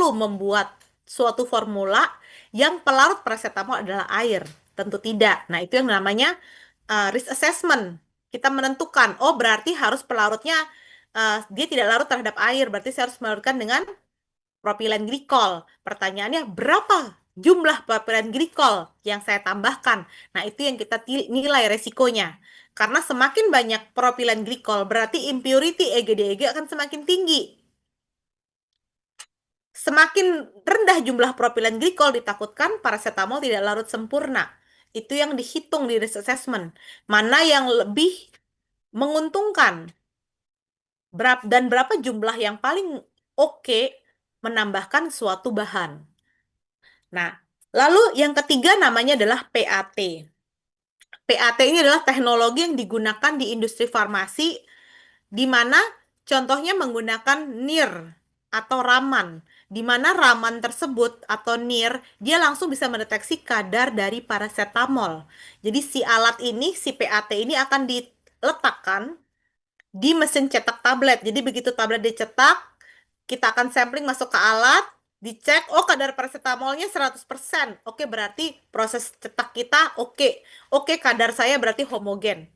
perlu membuat suatu formula yang pelarut paracetamol adalah air. Tentu tidak. Nah, itu yang namanya risk assessment. Kita menentukan, oh berarti harus pelarutnya dia tidak larut terhadap air, berarti saya harus melarutkan dengan propilen glikol. Pertanyaannya, berapa jumlah propilen glikol yang saya tambahkan? Nah, itu yang kita nilai resikonya. Karena semakin banyak propilen glikol, berarti impurity EGDEG akan semakin tinggi. Semakin rendah jumlah propilen glikol ditakutkan paracetamol tidak larut sempurna. Itu yang dihitung di risk assessment. Mana yang lebih menguntungkan dan berapa jumlah yang paling oke menambahkan suatu bahan. Nah, lalu yang ketiga namanya adalah PAT. PAT ini adalah teknologi yang digunakan di industri farmasi di mana contohnya menggunakan NIR atau raman, di mana raman tersebut atau NIR dia langsung bisa mendeteksi kadar dari paracetamol. Jadi si alat ini, si PAT ini akan diletakkan di mesin cetak tablet. Jadi begitu tablet dicetak, kita akan sampling masuk ke alat, dicek, oh kadar paracetamolnya 100%. Oke, berarti proses cetak kita oke. Oke, kadar saya berarti homogen.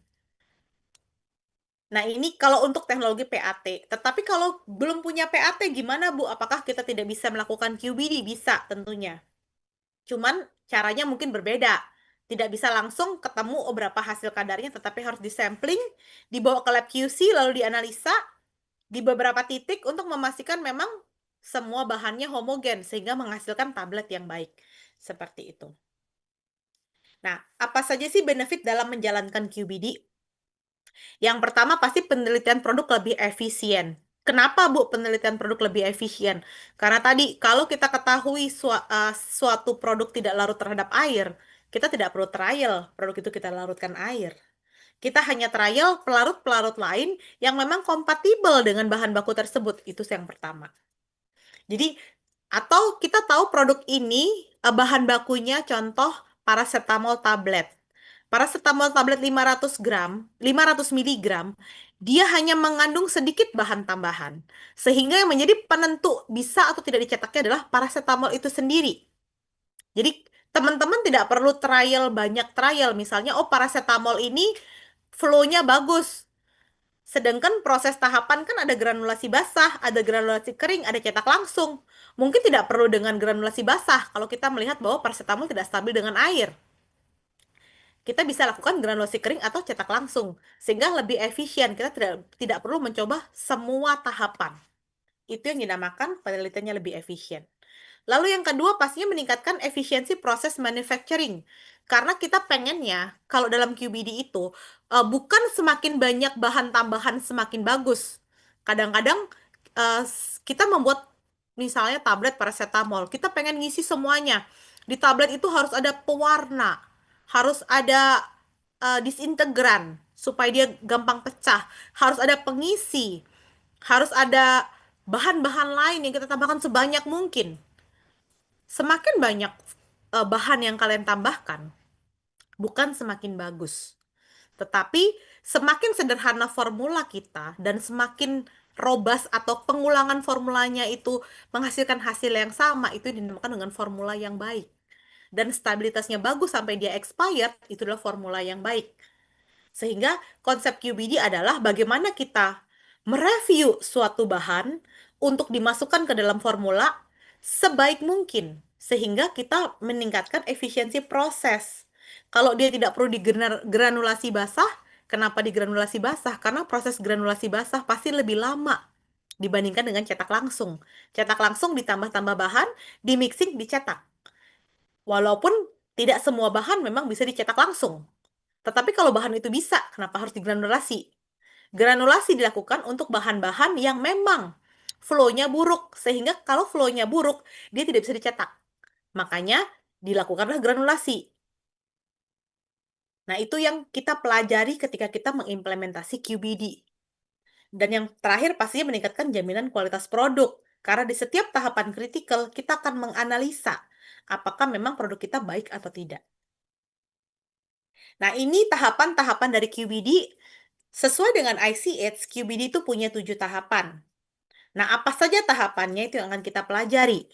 Nah, ini kalau untuk teknologi PAT. Tetapi kalau belum punya PAT, gimana Bu? Apakah kita tidak bisa melakukan QBD? Bisa tentunya. Cuman caranya mungkin berbeda. Tidak bisa langsung ketemu oh, berapa hasil kadarnya, tetapi harus disampling, dibawa ke lab QC, lalu dianalisa di beberapa titik untuk memastikan memang semua bahannya homogen, sehingga menghasilkan tablet yang baik. Seperti itu. Nah, apa saja sih benefit dalam menjalankan QBD? Yang pertama pasti penelitian produk lebih efisien. Kenapa Bu penelitian produk lebih efisien? Karena tadi kalau kita ketahui suatu produk tidak larut terhadap air, kita tidak perlu trial produk itu kita larutkan air. Kita hanya trial pelarut-pelarut lain yang memang kompatibel dengan bahan baku tersebut. Itu yang pertama. Jadi, atau kita tahu produk ini bahan bakunya contoh paracetamol tablet. Paracetamol tablet 500 gram, 500 miligram, dia hanya mengandung sedikit bahan tambahan. Sehingga yang menjadi penentu bisa atau tidak dicetaknya adalah paracetamol itu sendiri. Jadi teman-teman tidak perlu trial banyak trial. Misalnya, oh paracetamol ini flow-nya bagus. Sedangkan proses tahapan kan ada granulasi basah, ada granulasi kering, ada cetak langsung. Mungkin tidak perlu dengan granulasi basah kalau kita melihat bahwa paracetamol tidak stabil dengan air. Kita bisa lakukan granulasi kering atau cetak langsung sehingga lebih efisien. Kita tidak perlu mencoba semua tahapan. Itu yang dinamakan penelitiannya lebih efisien. Lalu yang kedua pastinya meningkatkan efisiensi proses manufacturing. Karena kita pengennya kalau dalam QBD itu bukan semakin banyak bahan tambahan semakin bagus. Kadang-kadang kita membuat misalnya tablet paracetamol, kita pengen ngisi semuanya. Di tablet itu harus ada pewarna, harus ada disintegran supaya dia gampang pecah, harus ada pengisi, harus ada bahan-bahan lain yang kita tambahkan sebanyak mungkin. Semakin banyak bahan yang kalian tambahkan, bukan semakin bagus. Tetapi semakin sederhana formula kita dan semakin robust atau pengulangan formulanya itu menghasilkan hasil yang sama, itu dinamakan dengan formula yang baik. Dan stabilitasnya bagus sampai dia expired, itu adalah formula yang baik. Sehingga konsep QBD adalah bagaimana kita mereview suatu bahan untuk dimasukkan ke dalam formula sebaik mungkin. Sehingga kita meningkatkan efisiensi proses. Kalau dia tidak perlu digranulasi basah, kenapa digranulasi basah? Karena proses granulasi basah pasti lebih lama dibandingkan dengan cetak langsung. Cetak langsung ditambah-tambah bahan, dimixing, dicetak. Walaupun tidak semua bahan memang bisa dicetak langsung. Tetapi kalau bahan itu bisa, kenapa harus digranulasi? Granulasi dilakukan untuk bahan-bahan yang memang flow-nya buruk. Sehingga kalau flow-nya buruk, dia tidak bisa dicetak. Makanya dilakukanlah granulasi. Nah, itu yang kita pelajari ketika kita mengimplementasi QBD. Dan yang terakhir pastinya meningkatkan jaminan kualitas produk. Karena di setiap tahapan kritikal, kita akan menganalisa apakah memang produk kita baik atau tidak. Nah, ini tahapan-tahapan dari QBD. Sesuai dengan ICH, QBD itu punya 7 tahapan. Nah, apa saja tahapannya itu yang akan kita pelajari.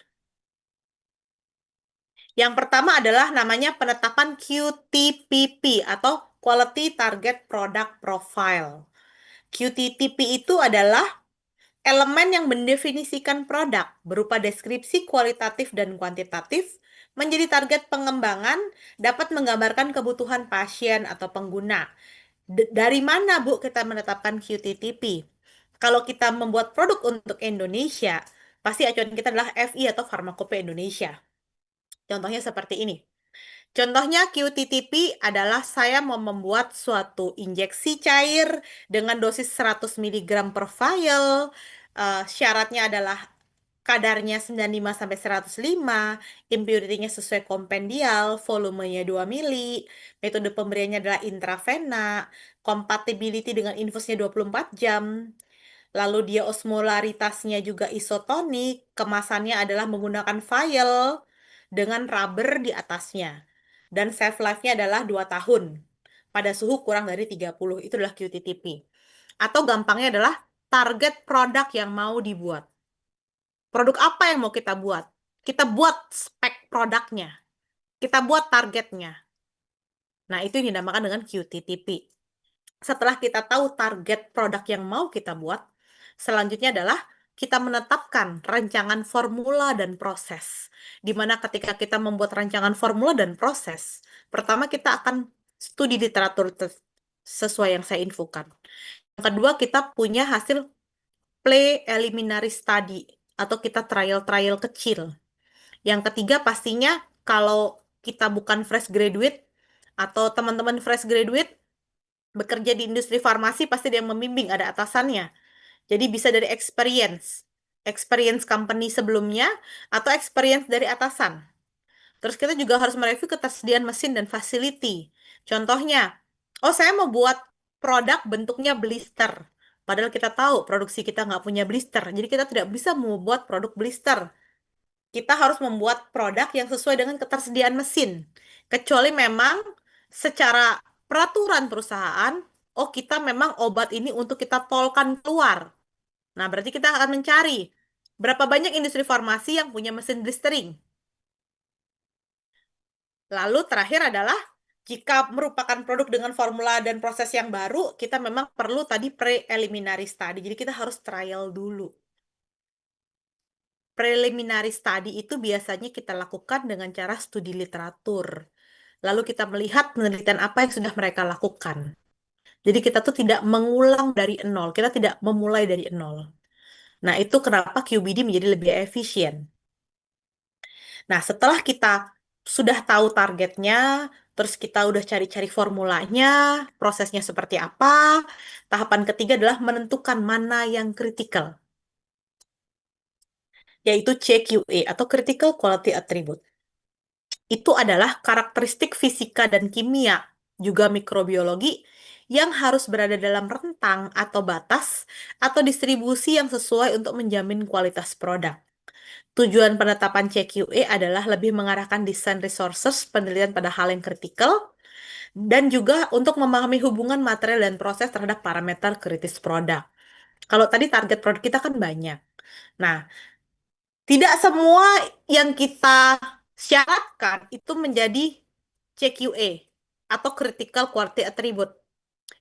Yang pertama adalah namanya penetapan QTPP atau Quality Target Product Profile. QTTP itu adalah elemen yang mendefinisikan produk berupa deskripsi kualitatif dan kuantitatif menjadi target pengembangan dapat menggambarkan kebutuhan pasien atau pengguna. Dari mana, Bu, kita menetapkan QTTP? Kalau kita membuat produk untuk Indonesia, pasti acuan kita adalah FI atau Farmakope Indonesia. Contohnya seperti ini. Contohnya QTTP adalah saya mau membuat suatu injeksi cair dengan dosis 100 miligram per vial. Syaratnya adalah kadarnya 95 sampai 105, impurity-nya sesuai kompendial, volumenya 2 mili, metode pemberiannya adalah intravena, compatibility dengan infusnya 24 jam, lalu dia osmolaritasnya juga isotonik, kemasannya adalah menggunakan vial dengan rubber di atasnya. Dan shelf life-nya adalah 2 tahun pada suhu kurang dari 30. Itu adalah QTTP. Atau gampangnya adalah target produk yang mau dibuat. Produk apa yang mau kita buat? Kita buat spek produknya. Kita buat targetnya. Nah, itu yang dinamakan dengan QTTP. Setelah kita tahu target produk yang mau kita buat, selanjutnya adalah kita menetapkan rancangan formula dan proses. Di mana ketika kita membuat rancangan formula dan proses, pertama kita akan studi literatur sesuai yang saya infokan. Yang kedua, kita punya hasil preliminary study atau kita trial-trial kecil. Yang ketiga, pastinya kalau kita bukan fresh graduate atau teman-teman fresh graduate bekerja di industri farmasi pasti dia yang membimbing, ada atasannya. Jadi bisa dari experience, experience company sebelumnya atau experience dari atasan. Terus kita juga harus mereview ketersediaan mesin dan facility. Contohnya, oh saya mau buat produk bentuknya blister. Padahal kita tahu produksi kita nggak punya blister. Jadi kita tidak bisa membuat produk blister. Kita harus membuat produk yang sesuai dengan ketersediaan mesin. Kecuali memang secara peraturan perusahaan, oh kita memang obat ini untuk kita tolkan keluar. Nah, berarti kita akan mencari berapa banyak industri farmasi yang punya mesin blistering. Lalu terakhir adalah jika merupakan produk dengan formula dan proses yang baru, kita memang perlu tadi preliminary study. Jadi kita harus trial dulu. Preliminary study itu biasanya kita lakukan dengan cara studi literatur. Lalu kita melihat penelitian apa yang sudah mereka lakukan. Jadi kita tuh tidak mengulang dari nol, kita tidak memulai dari nol. Nah, itu kenapa QBD menjadi lebih efisien. Nah, setelah kita sudah tahu targetnya, terus kita udah cari-cari formulanya, prosesnya seperti apa, tahapan ketiga adalah menentukan mana yang kritikal, yaitu CQA atau Critical Quality Attribute. Itu adalah karakteristik fisika dan kimia, juga mikrobiologi, yang harus berada dalam rentang atau batas atau distribusi yang sesuai untuk menjamin kualitas produk. Tujuan penetapan CQA adalah lebih mengarahkan desain resources penelitian pada hal yang kritikal dan juga untuk memahami hubungan material dan proses terhadap parameter kritis produk. Kalau tadi target produk kita kan banyak. Nah, tidak semua yang kita syaratkan itu menjadi CQA atau Critical Quality Attribute.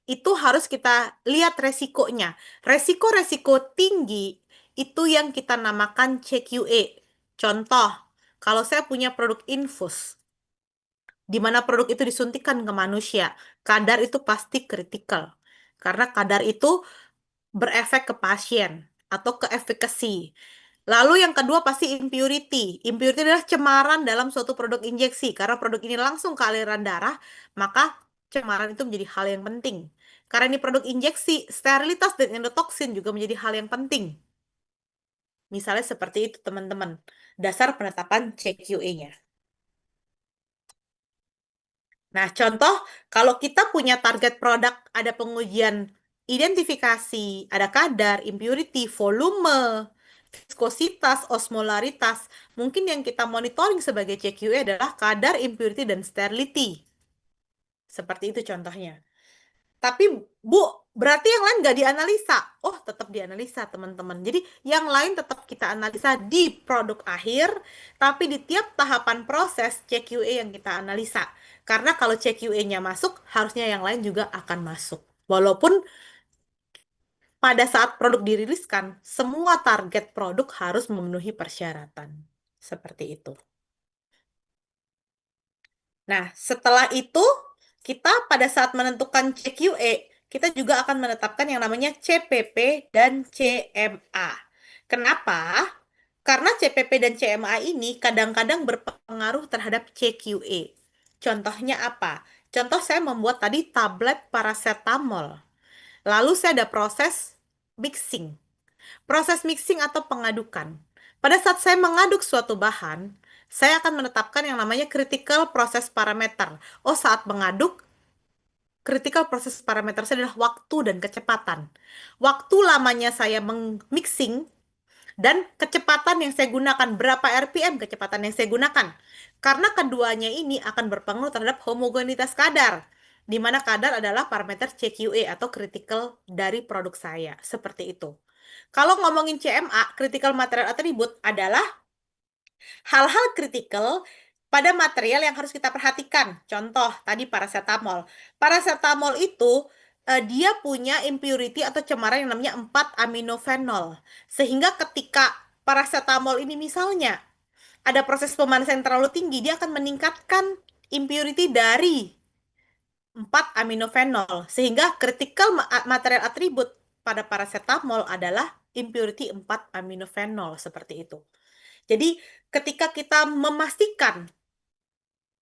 Itu harus kita lihat resikonya. Resiko-resiko tinggi itu yang kita namakan CQA. Contoh, kalau saya punya produk infus, di mana produk itu disuntikan ke manusia, kadar itu pasti kritikal. Karena kadar itu berefek ke pasien atau ke efekasi. Lalu yang kedua pasti impurity. Impurity adalah cemaran dalam suatu produk injeksi. Karena produk ini langsung ke aliran darah, maka cemaran itu menjadi hal yang penting. Karena ini produk injeksi, sterilitas dan endotoksin juga menjadi hal yang penting. Misalnya seperti itu teman-teman. Dasar penetapan CQA-nya. Nah, contoh kalau kita punya target produk, ada pengujian identifikasi, ada kadar, impurity, volume, viskositas, osmolaritas. Mungkin yang kita monitoring sebagai CQA adalah kadar, impurity, dan sterility. Seperti itu contohnya. Tapi, Bu, Berarti yang lain nggak dianalisa. Oh, tetap dianalisa, teman-teman. Jadi, yang lain tetap kita analisa di produk akhir, tapi di tiap tahapan proses CQA yang kita analisa. Karena kalau CQA-nya masuk, harusnya yang lain juga akan masuk. Walaupun pada saat produk diriliskan, semua target produk harus memenuhi persyaratan. Seperti itu. Nah, setelah itu kita pada saat menentukan CQE, kita juga akan menetapkan yang namanya CPP dan CMA. Kenapa? Karena CPP dan CMA ini kadang-kadang berpengaruh terhadap CQE. Contohnya apa? Contoh saya membuat tadi tablet paracetamol. Lalu saya ada proses mixing. Proses mixing atau pengadukan. Pada saat saya mengaduk suatu bahan, saya akan menetapkan yang namanya critical process parameter. Oh, saat mengaduk, critical process parameter saya adalah waktu dan kecepatan. Waktu lamanya saya mixing dan kecepatan yang saya gunakan, berapa RPM kecepatan yang saya gunakan. Karena keduanya ini akan berpengaruh terhadap homogenitas kadar, di mana kadar adalah parameter CQA atau critical dari produk saya. Seperti itu. Kalau ngomongin CMA, Critical Material Attribute adalah hal-hal kritikal pada material yang harus kita perhatikan. Contoh, tadi paracetamol. Paracetamol itu dia punya impurity atau cemaran yang namanya 4 aminofenol. Sehingga ketika paracetamol ini misalnya ada proses pemanasan yang terlalu tinggi, dia akan meningkatkan impurity dari 4 aminofenol. Sehingga critical material atribut pada paracetamol adalah impurity 4 aminofenol seperti itu. Jadi, ketika kita memastikan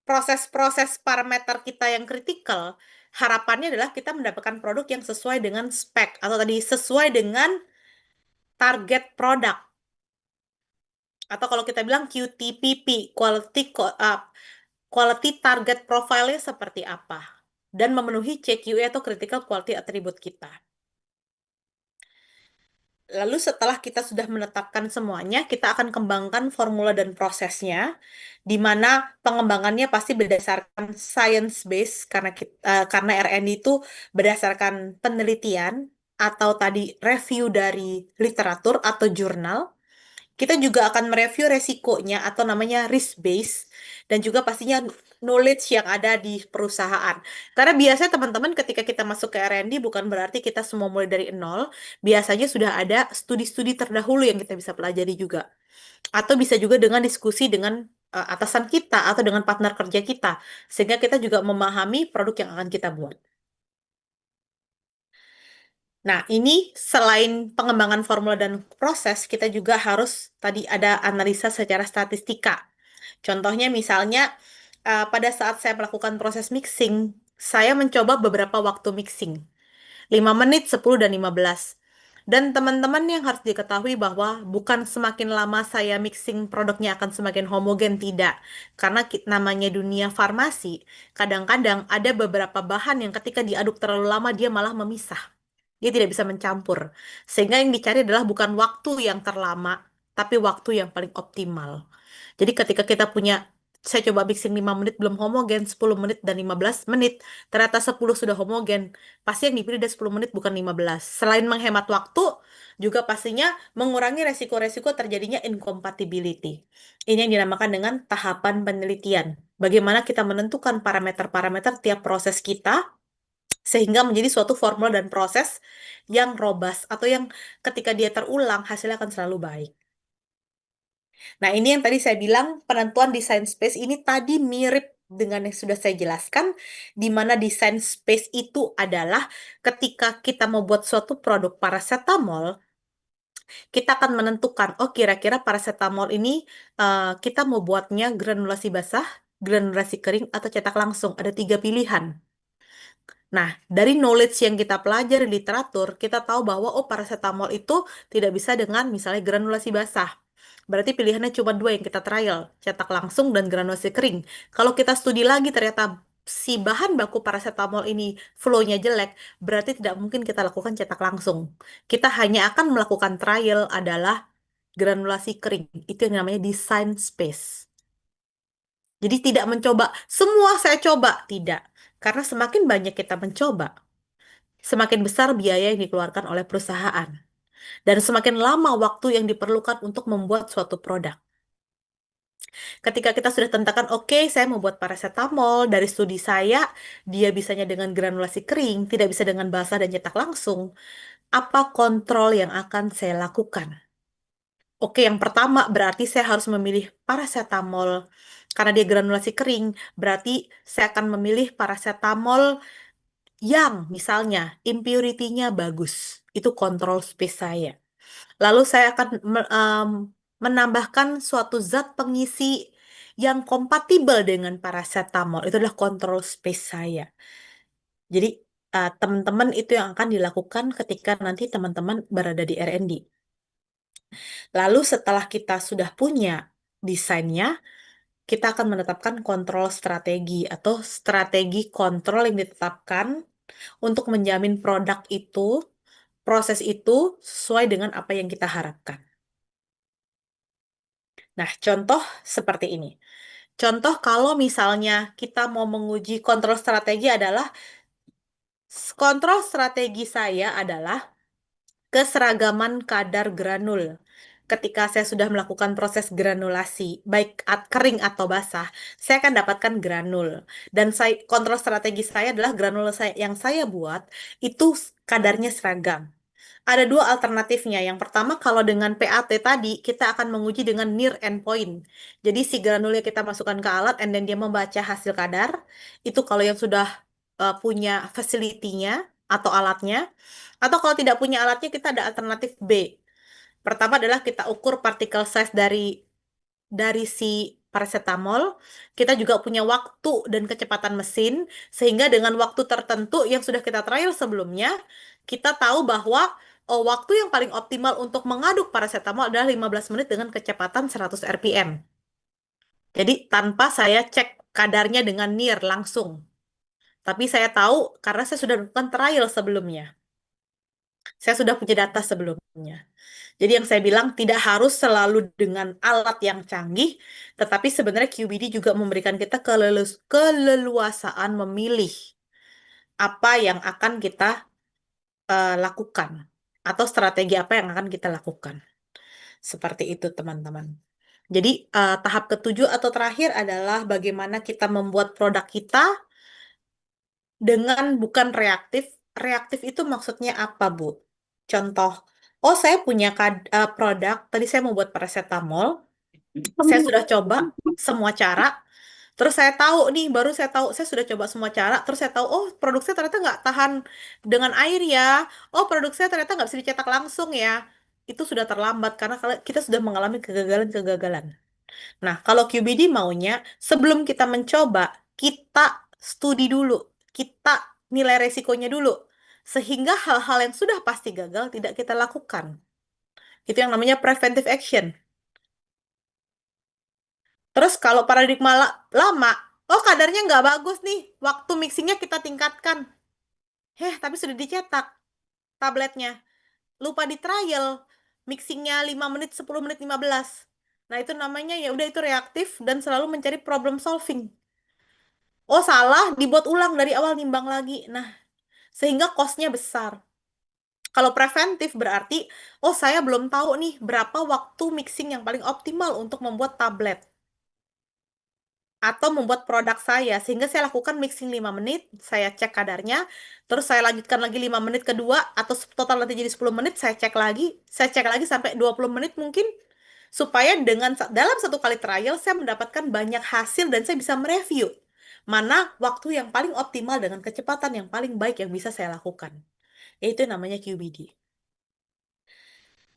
proses-proses parameter kita yang kritikal, harapannya adalah kita mendapatkan produk yang sesuai dengan spek atau tadi sesuai dengan target produk atau kalau kita bilang QTPP, quality target profile-nya seperti apa dan memenuhi CQA atau critical quality attribute kita. Lalu setelah kita sudah menetapkan semuanya, kita akan kembangkan formula dan prosesnya, di mana pengembangannya pasti berdasarkan science base karena R&D itu berdasarkan penelitian atau tadi review dari literatur atau jurnal. Kita juga akan mereview resikonya atau namanya risk base dan juga pastinya knowledge yang ada di perusahaan. Karena biasanya teman-teman ketika kita masuk ke R&D bukan berarti kita semua mulai dari nol. Biasanya sudah ada studi-studi terdahulu yang kita bisa pelajari juga. Atau bisa juga dengan diskusi dengan atasan kita atau dengan partner kerja kita. Sehingga kita juga memahami produk yang akan kita buat. Nah, ini selain pengembangan formula dan proses, kita juga harus tadi ada analisa secara statistika. Contohnya misalnya, pada saat saya melakukan proses mixing, saya mencoba beberapa waktu mixing. 5 menit, 10, dan 15. Dan teman-teman yang harus diketahui bahwa bukan semakin lama saya mixing produknya akan semakin homogen, tidak. Karena namanya dunia farmasi, kadang-kadang ada beberapa bahan yang ketika diaduk terlalu lama dia malah memisah. Dia tidak bisa mencampur. Sehingga yang dicari adalah bukan waktu yang terlama, tapi waktu yang paling optimal. Jadi ketika kita punya, saya coba mixing 5 menit belum homogen, 10 menit dan 15 menit, ternyata 10 sudah homogen. Pasti yang dipilih dari 10 menit bukan 15. Selain menghemat waktu, juga pastinya mengurangi resiko-resiko terjadinya incompatibility. Ini yang dinamakan dengan tahapan penelitian. Bagaimana kita menentukan parameter-parameter tiap proses kita sehingga menjadi suatu formula dan proses yang robust atau yang ketika dia terulang hasilnya akan selalu baik. Nah, ini yang tadi saya bilang penentuan desain space ini tadi mirip dengan yang sudah saya jelaskan, di mana desain space itu adalah ketika kita mau buat suatu produk paracetamol, kita akan menentukan, oh kira-kira paracetamol ini kita mau buatnya granulasi basah, granulasi kering, atau cetak langsung. Ada 3 pilihan. Nah, dari knowledge yang kita pelajari literatur, kita tahu bahwa oh paracetamol itu tidak bisa dengan misalnya granulasi basah. Berarti pilihannya cuma 2 yang kita trial, cetak langsung dan granulasi kering. Kalau kita studi lagi ternyata si bahan baku paracetamol ini flow-nya jelek, berarti tidak mungkin kita lakukan cetak langsung. Kita hanya akan melakukan trial adalah granulasi kering. Itu yang namanya design space. Jadi tidak mencoba, semua saya coba, tidak. Karena semakin banyak kita mencoba, semakin besar biaya yang dikeluarkan oleh perusahaan. Dan semakin lama waktu yang diperlukan untuk membuat suatu produk. Ketika kita sudah tentukan, oke, saya membuat paracetamol, dari studi saya, dia bisanya dengan granulasi kering, tidak bisa dengan basah dan cetak langsung. Apa kontrol yang akan saya lakukan? Oke, yang pertama berarti saya harus memilih paracetamol. Karena dia granulasi kering, berarti saya akan memilih paracetamol yang misalnya impurity-nya bagus. Itu kontrol space saya. Lalu saya akan menambahkan suatu zat pengisi yang kompatibel dengan paracetamol. Itu adalah kontrol space saya. Jadi, teman-teman itu yang akan dilakukan ketika nanti teman-teman berada di R&D. Lalu setelah kita sudah punya desainnya, kita akan menetapkan kontrol strategi atau strategi kontrol yang ditetapkan untuk menjamin produk itu, proses itu sesuai dengan apa yang kita harapkan. Nah, contoh seperti ini. Contoh kalau misalnya kita mau menguji kontrol strategi adalah kontrol strategi saya adalah keseragaman kadar granul. Ketika saya sudah melakukan proses granulasi, baik kering atau basah, saya akan dapatkan granul. Dan saya, kontrol strategi saya adalah granul yang saya buat itu kadarnya seragam. Ada dua alternatifnya. Yang pertama, kalau dengan PAT tadi, kita akan menguji dengan near endpoint. Jadi si granulnya kita masukkan ke alat, and then dia membaca hasil kadar. Itu kalau yang sudah punya facility-nya atau alatnya. Atau kalau tidak punya alatnya, kita ada alternatif B. Pertama adalah kita ukur particle size dari si paracetamol. Kita juga punya waktu dan kecepatan mesin, sehingga dengan waktu tertentu yang sudah kita trial sebelumnya, kita tahu bahwa waktu yang paling optimal untuk mengaduk paracetamol adalah 15 menit dengan kecepatan 100 rpm. Jadi tanpa saya cek kadarnya dengan near langsung. Tapi saya tahu karena saya sudah melakukan trial sebelumnya. Saya sudah punya data sebelumnya. Jadi yang saya bilang tidak harus selalu dengan alat yang canggih, tetapi sebenarnya QBD juga memberikan kita keleluasaan memilih apa yang akan kita lakukan atau strategi apa yang akan kita lakukan. Seperti itu, teman-teman. Jadi tahap ketujuh atau terakhir adalah bagaimana kita membuat produk kita dengan bukan reaktif. Reaktif itu maksudnya apa, Bu? Contoh, oh saya punya produk, tadi saya mau buat paracetamol, saya sudah coba semua cara, terus saya tahu nih, baru saya tahu, saya sudah coba semua cara, terus saya tahu, oh produk saya ternyata nggak tahan dengan air ya, oh produk saya ternyata nggak bisa dicetak langsung ya, itu sudah terlambat karena kalau kita sudah mengalami kegagalan-kegagalan. Nah, kalau QBD maunya, sebelum kita mencoba, kita studi dulu, kita nilai resikonya dulu, sehingga hal-hal yang sudah pasti gagal tidak kita lakukan. Itu yang namanya preventive action. Terus kalau paradigma lama, oh kadarnya nggak bagus nih, waktu mixingnya kita tingkatkan. Tapi sudah dicetak tabletnya. Lupa di trial, mixingnya 5 menit, 10 menit, 15. Nah itu namanya ya udah itu reaktif dan selalu mencari problem solving. Oh salah, dibuat ulang dari awal nimbang lagi. Nah, sehingga cost-nya besar. Kalau preventif berarti, oh saya belum tahu nih berapa waktu mixing yang paling optimal untuk membuat tablet atau membuat produk saya. Sehingga saya lakukan mixing 5 menit, saya cek kadarnya, terus saya lanjutkan lagi 5 menit kedua, atau total nanti jadi 10 menit, saya cek lagi sampai 20 menit mungkin, supaya dengan dalam satu kali trial, saya mendapatkan banyak hasil dan saya bisa mereview mana waktu yang paling optimal dengan kecepatan yang paling baik yang bisa saya lakukan. Yaitu namanya QBD.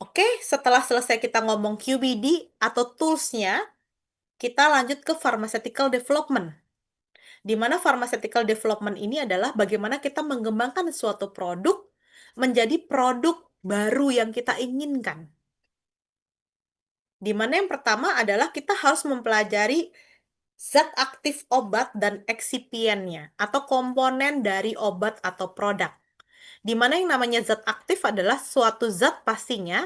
Oke, setelah selesai kita ngomong QBD atau tools-nya, kita lanjut ke pharmaceutical development. Di mana pharmaceutical development ini adalah bagaimana kita mengembangkan suatu produk menjadi produk baru yang kita inginkan. Di mana yang pertama adalah kita harus mempelajari zat aktif obat dan eksipiennya atau komponen dari obat atau produk. Di mana yang namanya zat aktif adalah suatu zat pastinya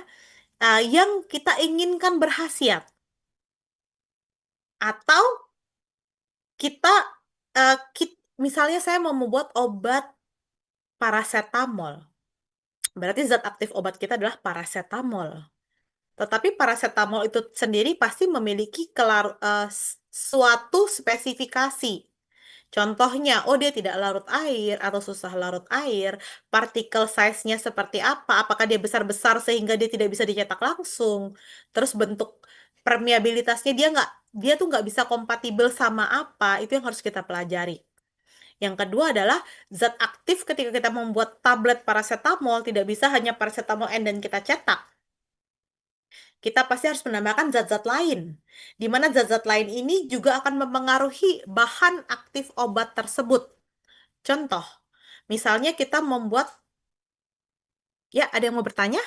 yang kita inginkan berkhasiat. Atau kita, misalnya saya mau membuat obat paracetamol. Berarti zat aktif obat kita adalah paracetamol. Tetapi paracetamol itu sendiri pasti memiliki suatu spesifikasi. Contohnya, oh dia tidak larut air atau susah larut air, partikel size-nya seperti apa, apakah dia besar-besar sehingga dia tidak bisa dicetak langsung, terus bentuk permeabilitasnya dia tuh nggak bisa kompatibel sama apa, itu yang harus kita pelajari. Yang kedua adalah zat aktif ketika kita membuat tablet paracetamol tidak bisa hanya paracetamol N dan kita cetak. Kita pasti harus menambahkan zat-zat lain, di mana zat-zat lain ini juga akan mempengaruhi bahan aktif obat tersebut. Contoh, misalnya kita membuat, ya ada yang mau bertanya?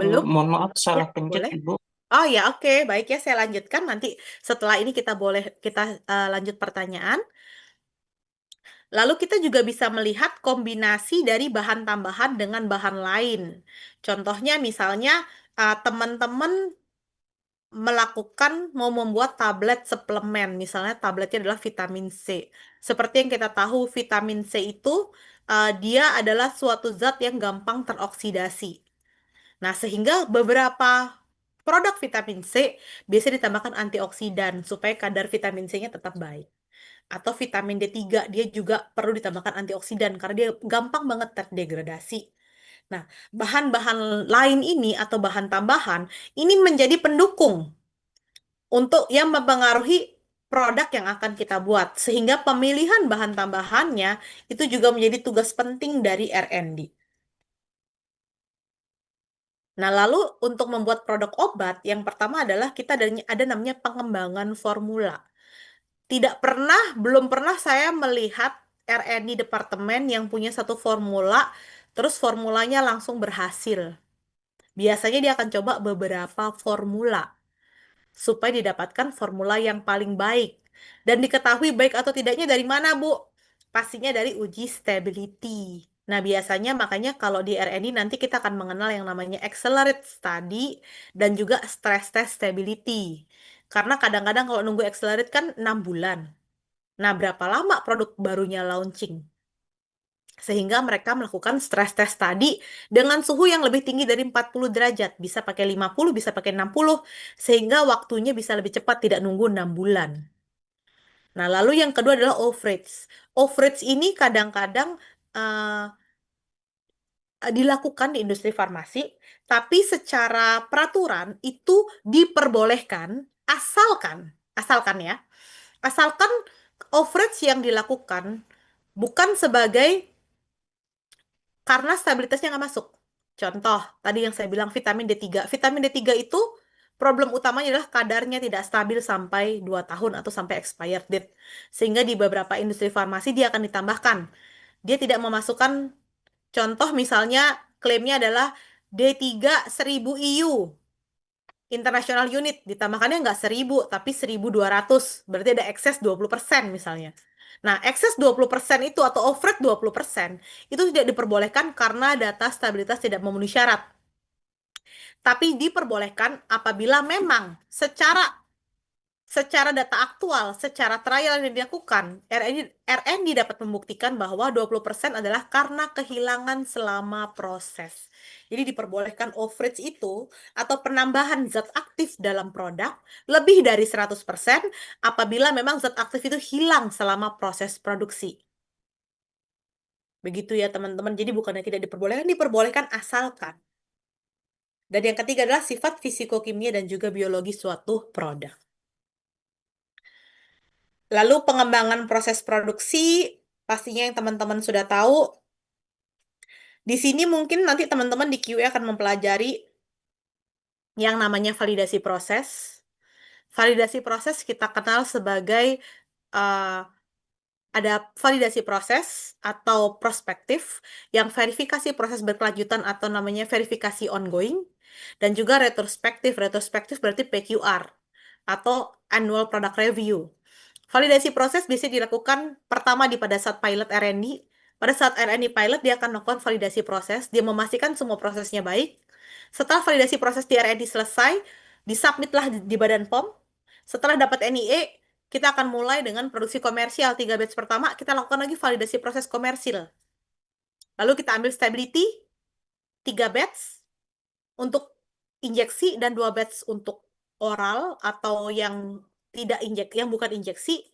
Belum? Mohon maaf, Ya, salah pencet, boleh. Ibu. Oh ya, oke, baik ya, saya lanjutkan. Nanti setelah ini kita lanjut pertanyaan. Lalu kita juga bisa melihat kombinasi dari bahan tambahan dengan bahan lain. Contohnya misalnya teman-teman mau membuat tablet suplemen, misalnya tabletnya adalah vitamin C. Seperti yang kita tahu, vitamin C itu dia adalah suatu zat yang gampang teroksidasi. Nah, sehingga beberapa produk vitamin C biasanya ditambahkan antioksidan supaya kadar vitamin C-nya tetap baik. Atau vitamin D3 dia juga perlu ditambahkan antioksidan karena dia gampang banget terdegradasi. Nah, bahan-bahan lain ini atau bahan tambahan ini menjadi pendukung untuk yang mempengaruhi produk yang akan kita buat. Sehingga pemilihan bahan tambahannya itu juga menjadi tugas penting dari R&D. Nah, lalu untuk membuat produk obat, yang pertama adalah kita ada namanya pengembangan formula. Belum pernah saya melihat R&D departemen yang punya satu formula, terus formulanya langsung berhasil. Biasanya dia akan coba beberapa formula supaya didapatkan formula yang paling baik. Dan diketahui baik atau tidaknya dari mana, Bu? Pastinya dari uji stability. Nah, biasanya makanya kalau di RNI nanti kita akan mengenal yang namanya accelerate study dan juga stress test stability. Karena kadang-kadang kalau nunggu accelerate kan 6 bulan. Nah, berapa lama produk barunya launching? Sehingga mereka melakukan stress test tadi dengan suhu yang lebih tinggi dari 40 derajat. Bisa pakai 50, bisa pakai 60, sehingga waktunya bisa lebih cepat, tidak nunggu 6 bulan. Nah, lalu yang kedua adalah overage. Overage ini kadang-kadang eh, dilakukan di industri farmasi, tapi secara peraturan itu diperbolehkan asalkan ya, asalkan overage yang dilakukan bukan sebagai karena stabilitasnya nggak masuk. Contoh, tadi yang saya bilang vitamin D3. Vitamin D3 itu problem utamanya adalah kadarnya tidak stabil sampai 2 tahun atau sampai expired date. Sehingga di beberapa industri farmasi dia akan ditambahkan. Dia tidak memasukkan, contoh misalnya klaimnya adalah D3 1000 IU. International unit ditambahkannya nggak 1000 tapi 1200, berarti ada excess 20% misalnya. Nah, excess 20% itu atau overrate 20% itu tidak diperbolehkan karena data stabilitas tidak memenuhi syarat. Tapi diperbolehkan apabila memang secara data aktual, secara trial yang dilakukan, RND dapat membuktikan bahwa 20% adalah karena kehilangan selama proses. Jadi diperbolehkan overage itu atau penambahan zat aktif dalam produk lebih dari 100% apabila memang zat aktif itu hilang selama proses produksi. Begitu ya teman-teman. Jadi bukannya tidak diperbolehkan, diperbolehkan asalkan. Dan yang ketiga adalah sifat fisikokimia dan juga biologi suatu produk. Lalu pengembangan proses produksi, pastinya yang teman-teman sudah tahu. Di sini mungkin nanti teman-teman di QA akan mempelajari yang namanya validasi proses. Validasi proses kita kenal sebagai uh, ada validasi proses atau prospektif, yang verifikasi proses berkelanjutan atau namanya verifikasi ongoing, dan juga retrospektif. Retrospektif berarti PQR atau Annual Product Review. Validasi proses bisa dilakukan pertama pada saat pilot R&D. Pada saat R&D pilot, dia akan melakukan validasi proses. Dia memastikan semua prosesnya baik. Setelah validasi proses di R&D selesai, disubmitlah di Badan POM. Setelah dapat NIE, kita akan mulai dengan produksi komersial. 3 batch pertama, kita lakukan lagi validasi proses komersil. Lalu kita ambil stability, 3 batch untuk injeksi dan 2 batch untuk oral atau yang tidak yang bukan injeksi.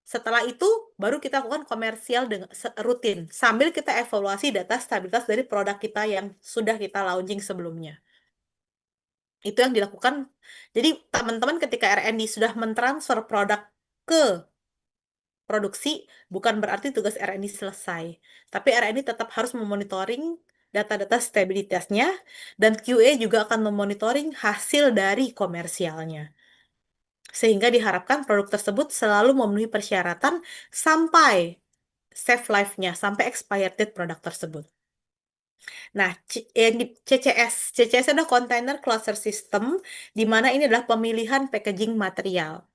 Setelah itu, baru kita lakukan komersial dengan rutin, sambil kita evaluasi data stabilitas dari produk kita yang sudah kita launching sebelumnya. Itu yang dilakukan. Jadi, teman-teman ketika RND sudah mentransfer produk ke produksi, bukan berarti tugas RND selesai. Tapi RND tetap harus memonitoring data-data stabilitasnya, dan QA juga akan memonitoring hasil dari komersialnya. Sehingga diharapkan produk tersebut selalu memenuhi persyaratan sampai save life-nya, sampai expired date produk tersebut. Nah, yang di CCS. CCS adalah Container Cluster System, di mana ini adalah pemilihan packaging material.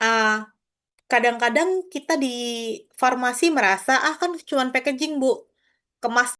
Ah, kadang-kadang kita di farmasi merasa, ah kan cuma packaging, Bu. Kemas